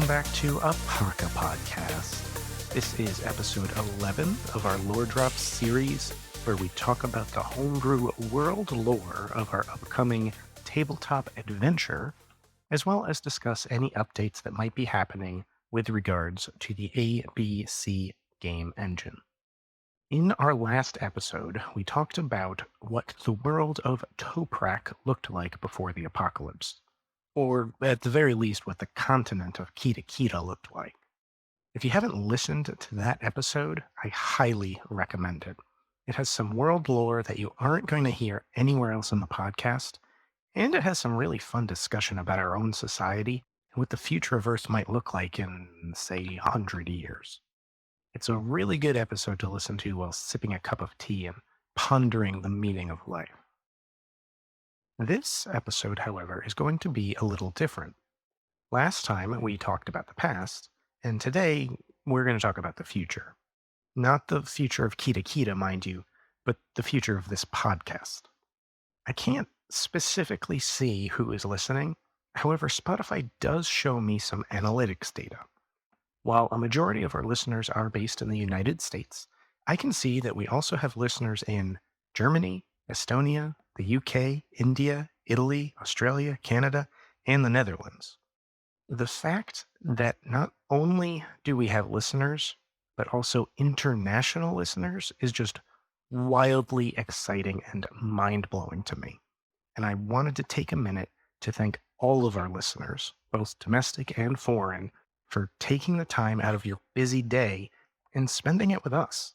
back to Apaka Podcast. This is episode 11 of our Lore Drops series, where we talk about the homebrew world lore of our upcoming tabletop adventure, as well as discuss any updates that might be happening with regards to the ABC game engine. In our last episode, we talked about what the world of Toprak looked like before the apocalypse, or at the very least what the continent of Kita Kita looked like. If you haven't listened to that episode, I highly recommend it. It has some world lore that you aren't going to hear anywhere else in the podcast, and it has some really fun discussion about our own society and what the future of Earth might look like in, say, 100 years. It's a really good episode to listen to while sipping a cup of tea and pondering the meaning of life. This episode, however, is going to be a little different. Last time we talked about the past, and today we're going to talk about the future. Not the future of Kita Kita, mind you, but the future of this podcast. I can't specifically see who is listening. However, Spotify does show me some analytics data. While a majority of our listeners are based in the United States, I can see that we also have listeners in Germany, Estonia, the UK, India, Italy, Australia, Canada, and the Netherlands. The fact that not only do we have listeners, but also international listeners is just wildly exciting and mind-blowing to me. And I wanted to take a minute to thank all of our listeners, both domestic and foreign, for taking the time out of your busy day and spending it with us.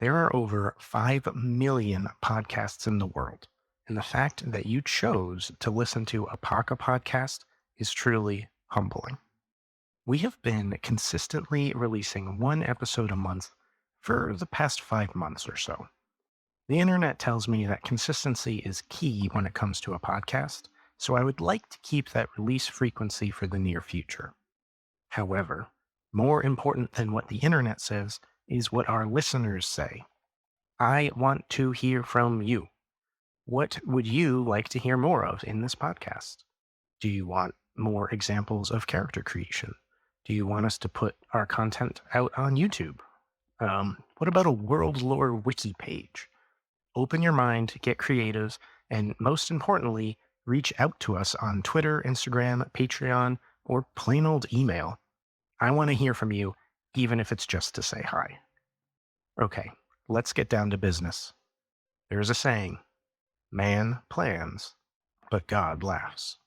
There are over 5 million podcasts in the world, and the fact that you chose to listen to a Apaka podcast is truly humbling. We have been consistently releasing one episode a month for the past 5 months or so. The internet tells me that consistency is key when it comes to a podcast, so I would like to keep that release frequency for the near future. However, more important than what the internet says is what our listeners say. I want to hear from you. What would you like to hear more of in this podcast? Do you want more examples of character creation? Do you want us to put our content out on YouTube? What about a world lore wiki page? Open your mind, get creative, and most importantly, reach out to us on Twitter, Instagram, Patreon, or plain old email. I want to hear from you, even if it's just to say hi. Okay, let's get down to business. There's a saying, man plans, but God laughs.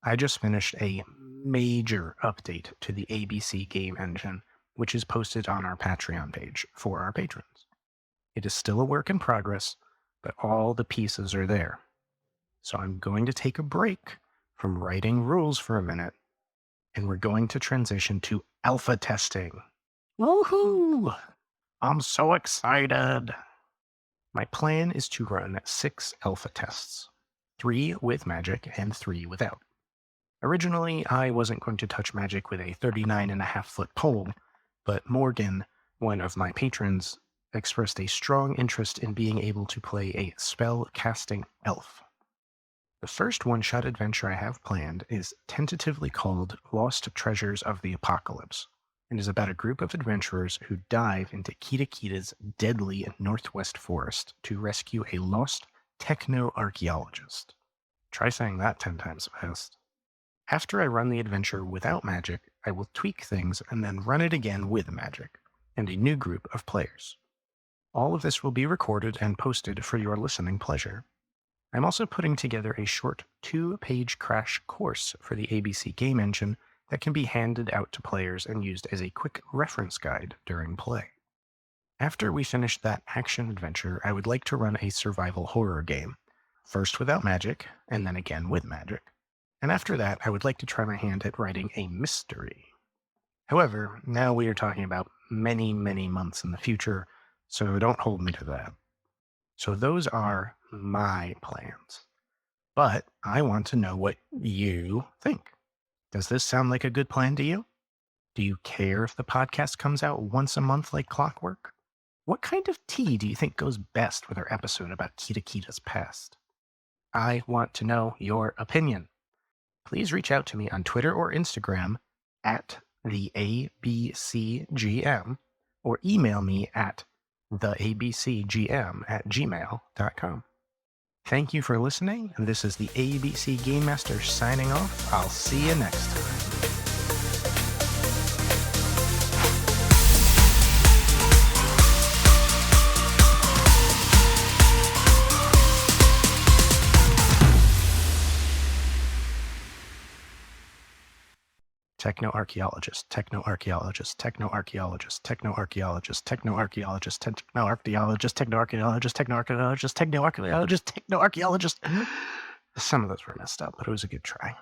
I just finished a major update to the ABC game engine, which is posted on our Patreon page for our patrons. It is still a work in progress, but all the pieces are there. So I'm going to take a break from writing rules for a minute, and we're going to transition to alpha testing. Woohoo! I'm so excited! My plan is to run 6 alpha tests, 3 with magic and 3 without. Originally, I wasn't going to touch magic with a 39.5-foot pole, but Morgan, one of my patrons, expressed a strong interest in being able to play a spell-casting elf. The first one-shot adventure I have planned is tentatively called Lost Treasures of the Apocalypse, and is about a group of adventurers who dive into Kita Kita's deadly northwest forest to rescue a lost techno-archeologist. Try saying that 10 times fast. After I run the adventure without magic, I will tweak things and then run it again with magic, and a new group of players. All of this will be recorded and posted for your listening pleasure. I'm also putting together a short 2-page crash course for the ABC game engine that can be handed out to players and used as a quick reference guide during play. After we finish that action adventure, I would like to run a survival horror game, first without magic, and then again with magic. And after that, I would like to try my hand at writing a mystery. However, now we are talking about many, many months in the future, so don't hold me to that. So those are my plans. But I want to know what you think. Does this sound like a good plan to you? Do you care if the podcast comes out once a month like clockwork? What kind of tea do you think goes best with our episode about Kita Kita's past? I want to know your opinion. Please reach out to me on Twitter or Instagram at the ABCGM or email me at theabcgm@gmail.com. Thank you for listening. This is the ABC Game Master signing off. I'll see you next time. Techno-archeologist, techno-archeologist, techno-archeologist, techno-archeologist, techno-archeologist, techno-archeologist, techno-archeologist, techno-archeologist, techno-archeologist, techno-archeologist. Some of those were messed up, but it was a good try.